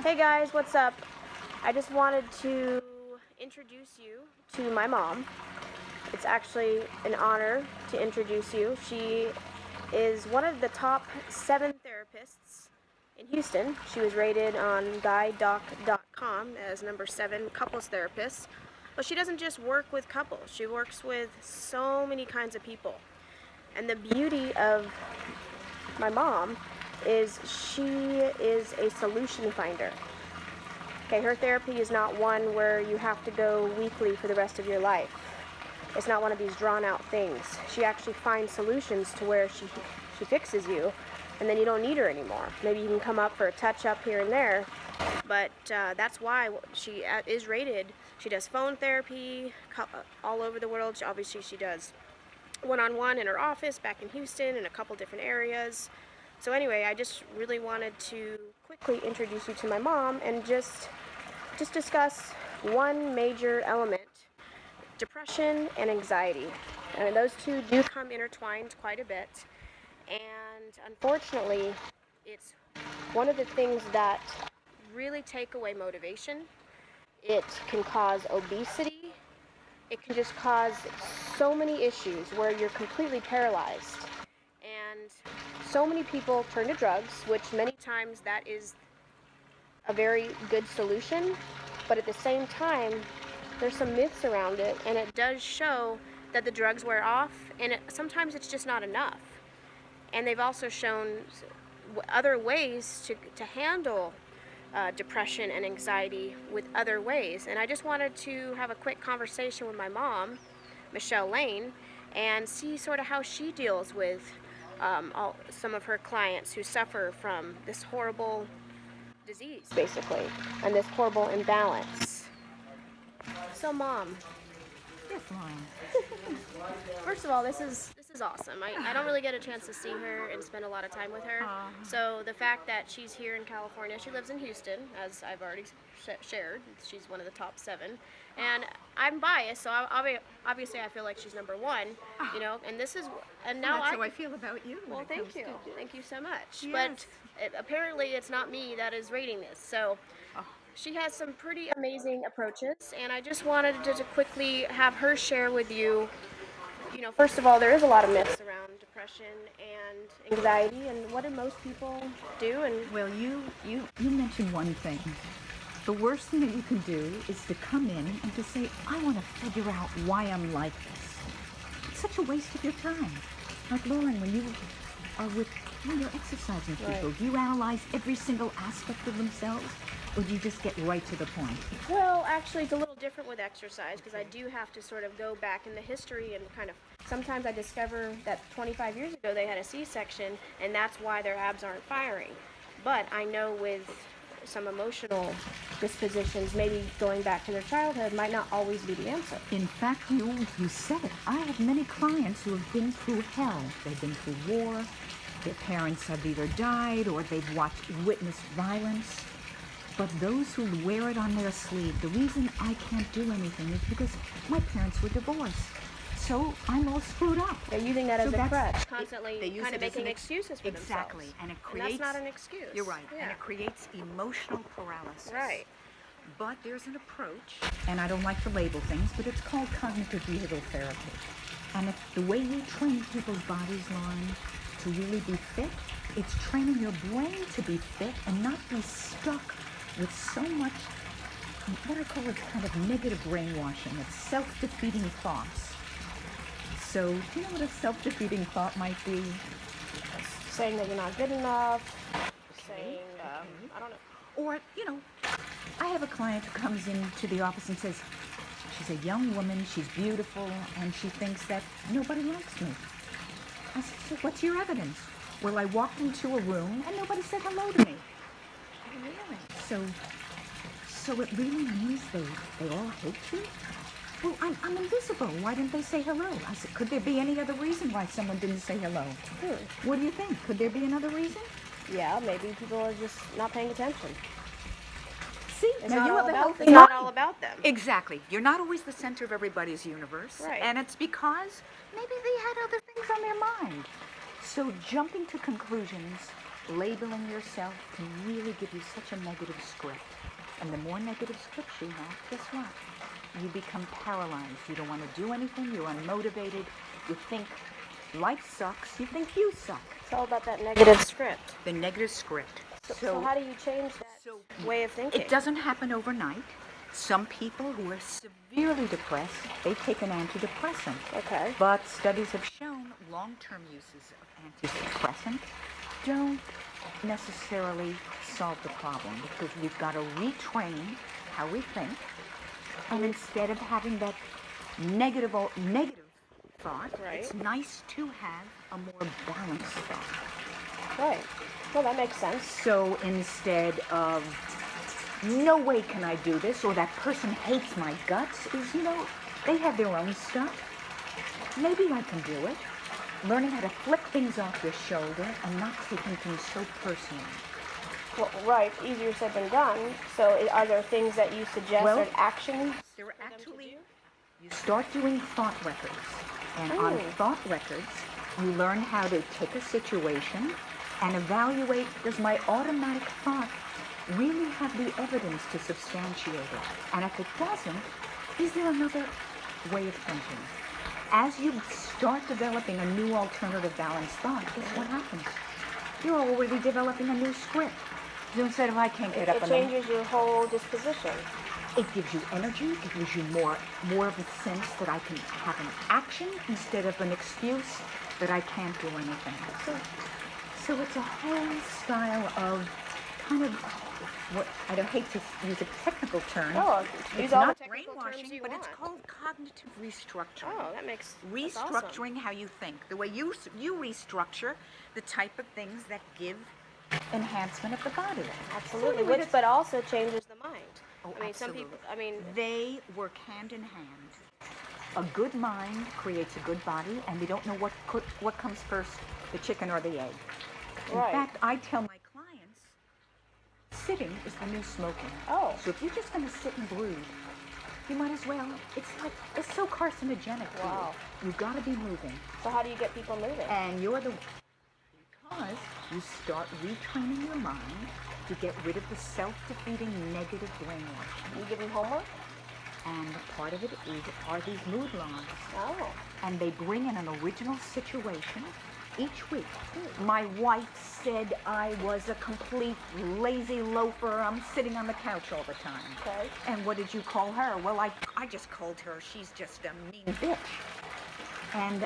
Hey guys, what's up? I just wanted to introduce you to my mom. It's actually an honor to introduce you. She is one of the top 7 therapists in Houston. She was rated on guidedoc.com as number 7 couples therapist. But she doesn't just work with couples, she works with so many kinds of people. And the beauty of my mom is she is a solution finder. Okay, her therapy is not one where you have to go weekly for the rest of your life. It's not one of these drawn out things. She actually finds solutions to where she fixes you, and then you don't need her anymore. Maybe you can come up for a touch up here and there, but that's why she is rated. She does phone therapy all over the world. Obviously she does one-on-one in her office back in Houston in a couple different areas. So anyway, I just really wanted to quickly introduce you to my mom and just discuss one major element: depression and anxiety. And those two do come intertwined quite a bit. And unfortunately, it's one of the things that really take away motivation. It can cause obesity. It can just cause so many issues where you're completely paralyzed. And so many people turn to drugs, which many times that is a very good solution, but at the same time, there's some myths around it, and it does show that the drugs wear off, and sometimes it's just not enough. And they've also shown other ways to handle depression and anxiety with other ways. And I just wanted to have a quick conversation with my mom, Michele Lane, and see sort of how she deals with some of her clients who suffer from this horrible disease, basically, and this horrible imbalance. So, Mom, Yes, Lauren. first of all, this is awesome. I don't really get a chance to see her and spend a lot of time with her. So the fact that she's here in California, she lives in Houston, as I've already shared. She's one of the top 7, and I'm biased, so obviously I feel like she's number 1. You know, and this is and now That's how I feel about you. Well, thank you so much. Yes. But apparently, it's not me that is rating this. So. She has some pretty amazing approaches, and I just wanted to quickly have her share with you. You know, first of all, there is a lot of myths around depression and anxiety, and what do most people do? And Well, you mentioned one thing. The worst thing that you can do is to come in and to say, I want to figure out why I'm like this. It's such a waste of your time. Like Lauren, when you're exercising people, Right. do you analyze every single aspect of themselves, or do you just get right to the point? Well, actually, it's a little different with exercise because I do have to sort of go back in the history and kind of. Sometimes I discover that 25 years ago they had a C-section, and that's why their abs aren't firing. But I know with some emotional dispositions, maybe going back to their childhood might not always be the answer. In fact, you said it. I have many clients who have been through hell. They've been through war. Their parents have either died or they've witnessed violence. But those who wear it on their sleeve, the reason I can't do anything is because my parents were divorced. So I'm all screwed up. They're using that as a that's- crutch, constantly They use kind it of as making an excuses for Exactly, themselves. and it And creates. that's not an excuse. You're right, and Yeah. it creates emotional paralysis. Right. But there's an approach, and I don't like to label things, but it's called cognitive behavioral therapy. And it's the way you train people's bodies, Lauren, to really be fit. It's training your brain to be fit and not be stuck with so much, what I call it, kind of negative brainwashing. It's self-defeating thoughts. So, do you know what a self-defeating thought might be? Saying that you're not good enough, saying, I don't know. Or, I have a client who comes into the office and says, she's a young woman, she's beautiful, and she thinks that nobody likes me. I said, so what's your evidence? Well, I walked into a room and nobody said hello to me. Really? So it really means they all hate you? Well, I'm invisible. Why didn't they say hello? I said, could there be any other reason why someone didn't say hello? What do you think? Could there be another reason? Yeah, maybe people are just not paying attention. See, It's now not you all have a about- healthy it's not mind. all about them. Exactly. You're not always the center of everybody's universe. Right. And it's because maybe they had other things on their mind. So jumping to conclusions, labeling yourself can really give you such a negative script. And the more negative scripts you have, guess what? You become paralyzed. You don't want to do anything. You're unmotivated. You think life sucks. You think you suck. It's all about that negative script. The negative script. So how do you change that way of thinking? It doesn't happen overnight. Some people who are severely depressed, they take an antidepressant. Okay. But studies have shown long-term uses of antidepressants don't necessarily solve the problem, because we've got to retrain how we think. And instead of having that negative thought, Right. it's nice to have a more balanced thought. Right. Well, that makes sense. So instead of, no way can I do this, or that person hates my guts, is, they have their own stuff. Maybe I can do it. Learning how to flick things off your shoulder and not taking things so personally. Well, right. Easier said than done. So are there things that you suggest or actions? There are actually, you start doing thought records. And on thought records, you learn how to take a situation and evaluate, does my automatic thought really have the evidence to substantiate it? And if it doesn't, is there another way of thinking? As you start developing a new alternative balanced thought, guess what happens? You're already developing a new script. So instead of, I can't get up. It changes your whole disposition. It gives you energy. It gives you more of a sense that I can have an action instead of an excuse that I can't do anything. So it's a whole style of kind of what, I don't hate to use a technical term. Oh, it's all not the technical brainwashing, terms you but want. it's called cognitive restructuring. Oh, that's Restructuring awesome. how you think. The way you restructure the type of things that give enhancement of the body. Absolutely. So But also changes the mind. Oh, I mean, absolutely. some people, they work hand in hand. A good mind creates a good body, and we don't know what comes first, the chicken or the egg. In Right. fact, I tell my clients, sitting is the new smoking. Oh. So if you're just going to sit and brood, you might as well. It's so carcinogenic to Wow. you. You've got to be moving. So how do you get people moving? And because you start retraining your mind to get rid of the self-defeating negative brainwashing. You give them homework? And part of it are these mood logs. Oh. And they bring in an original situation each week. My wife said I was a complete lazy loafer. I'm sitting on the couch all the time. Okay. And what did you call her? Well, I just called her, she's just a mean bitch. And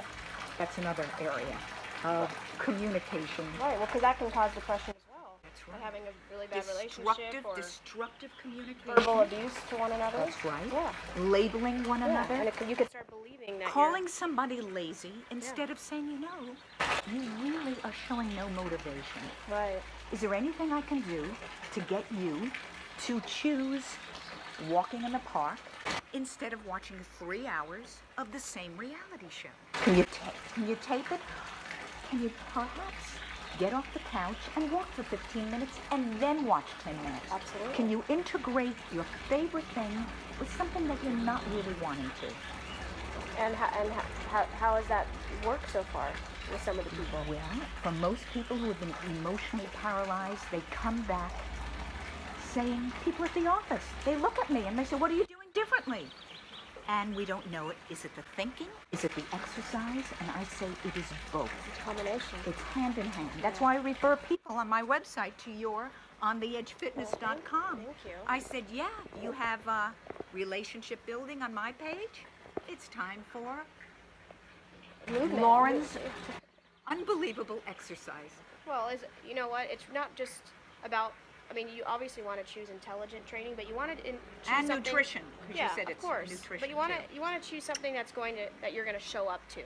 that's another area of communication. Right. Well, because that can cause depression as well. That's By right. having a really bad relationship or Destructive communication. verbal abuse to one another. That's right. Yeah. Labeling one another. And you could start believing that Calling somebody lazy instead of saying, you really are showing no motivation. Right. Is there anything I can do to get you to choose walking in the park instead of watching 3 hours of the same reality show? Can you tape it? Can you perhaps get off the couch and walk for 15 minutes and then watch 10 minutes? Absolutely. Can you integrate your favorite thing with something that you're not really wanting to? And how has that worked so far with some of the people? Well, for most people who have been emotionally paralyzed, they come back saying, people at the office, they look at me and they say, what are you doing differently? And we don't know it. Is it the thinking? Is it the exercise? And I say it is both. It's a combination. It's hand in hand. That's why I refer people on my website to your ontheedgefitness.com. Thank you. I said, yeah, you have relationship building on my page. It's time for Movement. Lauren's unbelievable exercise. Well, you know what? It's not just about. I mean, you obviously want to choose intelligent training, but you want to choose And something, nutrition, because yeah, you said of it's course. nutrition But you want to choose something that you're going to show up to.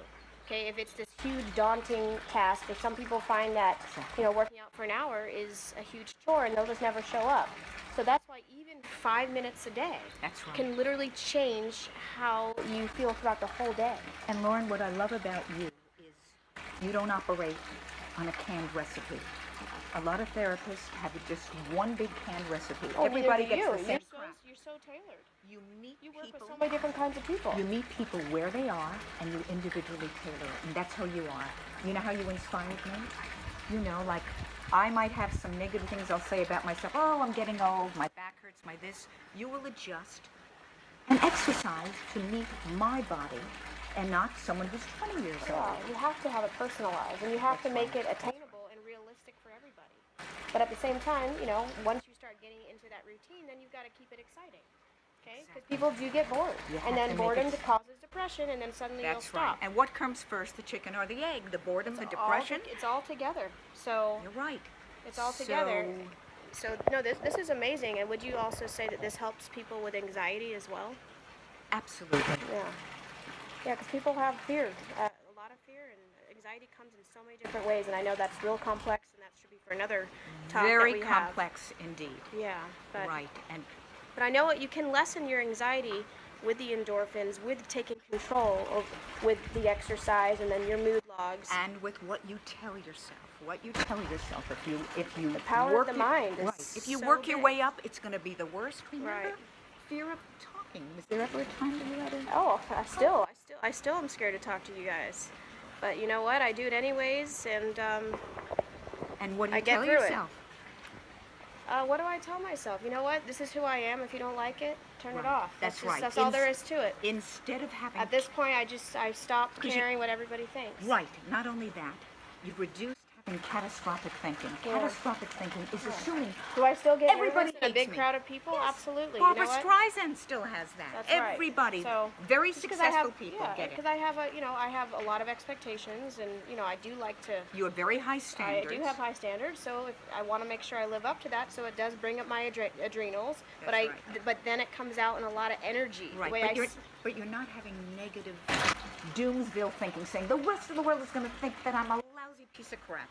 Okay, if it's this huge daunting task, if some people find that working out for an hour is a huge chore and they'll just never show up. So that's why even 5 minutes a day That's right. can literally change how you feel throughout the whole day. And Lauren, what I love about you is you don't operate on a canned recipe. A lot of therapists have just one big canned recipe. Everybody gets the same crap. You're so tailored. You meet You work people. with so many different kinds of people. You meet people where they are, and you individually tailor it, and that's how you are. You know how you inspired me? Like I might have some negative things I'll say about myself. Oh, I'm getting old, my back hurts, my this. You will adjust and exercise to meet my body and not someone who's 20 years Yeah, old. you have to have it personalized, and you have to make it attainable and realistic for everybody. But at the same time, once you start getting into that routine, then you've got to keep it exciting. Okay? Because people do get bored. You And have then to make boredom it- causes depression, and then suddenly you'll That's right. stop. And what comes first, the chicken or the egg? The boredom, the depression? It's all together. So You're right. it's all together. So no, this is amazing. And would you also say that this helps people with anxiety as well? Absolutely. Yeah. Yeah, because people have fear, a lot of fear, and anxiety comes in so many different ways. And I know that's real complex, and that should be for another talk Very that we complex indeed. have. Yeah, but Right. And But I know you can lessen your anxiety with the endorphins, with taking control with the exercise, and then your mood logs. and with what you tell yourself. What you tell yourself. If you The power of work the it- mind is right. If you so work your big. way up, it's going to be the worst. Remember? Right. Fear of talking. Was there ever a time that you had a Oh, I still am scared to talk to you guys. But you know what? I do it anyways, and And what do I you get tell through it. yourself? what do I tell myself? You know what? This is who I am. If you don't like it, turn it Right. off. That's just, right. That's all there is to it. Instead of having At this point, I stopped 'Cause you- caring what everybody thinks. right, not only that, you've reduced having catastrophic thinking. Yeah. Catastrophic thinking is assuming Do I still get everybody nervous in a hates big me. crowd of people? Yes. Absolutely. Barbara You know what? Streisand still has that. That's right. Everybody, So, very because successful people get it. because I have I have a lot of expectations, and I do like to. You have very high standards. I do have high standards, so if I want to make sure I live up to that, so it does bring up my adrenals. But That's right. but then it comes out in a lot of energy. Right, The way but you're not having negative doomsville thinking, saying the rest of the world is going to think that I'm a lousy piece of crap,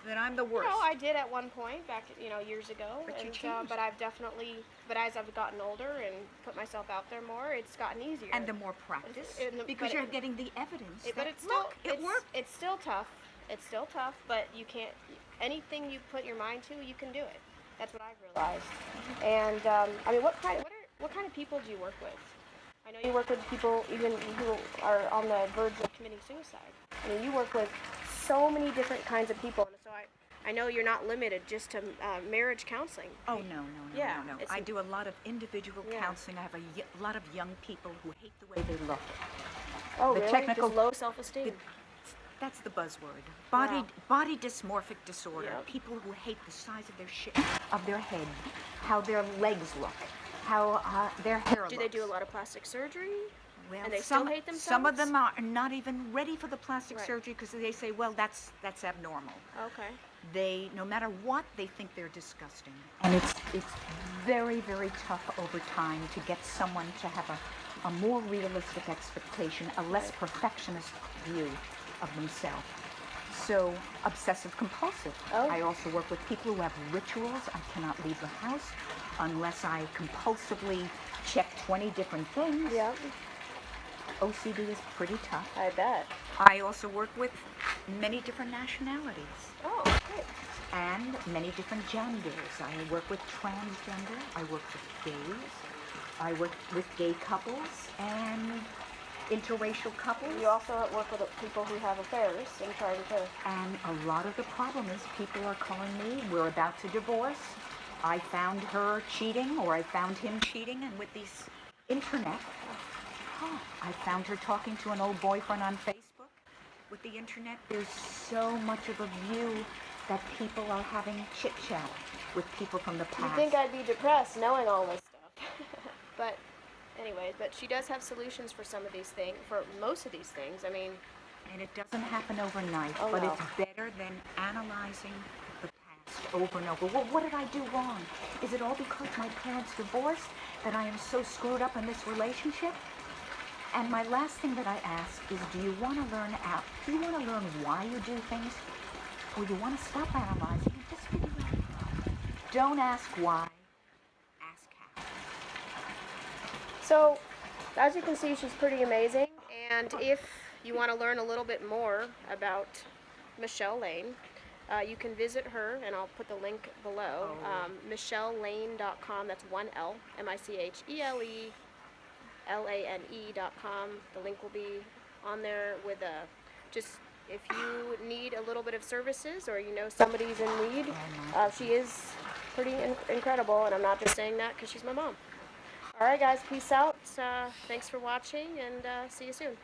that I'm the worst. No, I did at one point back, years ago. But you and, changed. but I've definitely, but as I've gotten older and put myself out there more, it's gotten easier. And the more practice, And because but you're it- getting the evidence. But that, it's still, look, it worked. It's still tough. It's still tough, but you can't. Anything you put your mind to, you can do it. That's what I've realized. And I mean, what kind of people do you work with? I know you work with people even who are on the verge of committing suicide. I mean, you work with so many different kinds of people, and so I know you're not limited just to marriage counseling. Oh, no. Yeah, No. it's- I do a lot of individual Yeah. counseling. I have a lot of young people who hate the way they look. Oh, The really? technical- Just low self-esteem. That's the buzzword. Wow. Body dysmorphic disorder. Yep. People who hate the size of their head, how their legs look, how their hair looks. Do they do a lot of plastic surgery? Well, and they still hate some of themselves? them are not even ready for the plastic Right. surgery because they say, well, that's abnormal. Okay. They, no matter what, they think they're disgusting. And it's very, very tough over time to get someone to have a more realistic expectation, a less perfectionist view of themselves. So, obsessive compulsive. Oh. I also work with people who have rituals. I cannot leave the house unless I compulsively check 20 different things. Yep. OCD is pretty tough. I bet. I also work with many different nationalities Oh, great. and many different genders. I work with transgender, I work with gays, I work with gay couples and interracial couples. You also work with people who have affairs and trying to. And a lot of the problem is people are calling me, we're about to divorce, I found her cheating or I found him cheating, and with these internet, I found her talking to an old boyfriend on Facebook. With the internet, there's so much of a view that people are having chit-chat with people from the You past. think I'd be depressed knowing all this stuff. But anyways, but she does have solutions for some of these things, for most of these things. I mean, And it doesn't happen overnight, Oh, but no. it's better than analyzing the past over and over. Well, what did I do wrong? Is it all because my parents divorced that I am so screwed up in this relationship? And my last thing that I ask is, do you want to learn why you do things? Or you want to stop analyzing and just figure it out? Don't ask why, ask how. so as you can see, she's pretty amazing. And if you want to learn a little bit more about Michele Lane, you can visit her, and I'll put the link below. MichelleLane.com. That's one L, MICHELELANE.com. The link will be on there with just if you need a little bit of services or you know somebody's in need, she is pretty incredible, and I'm not just saying that because she's my mom. All right, guys, peace out. Thanks for watching, and see you soon.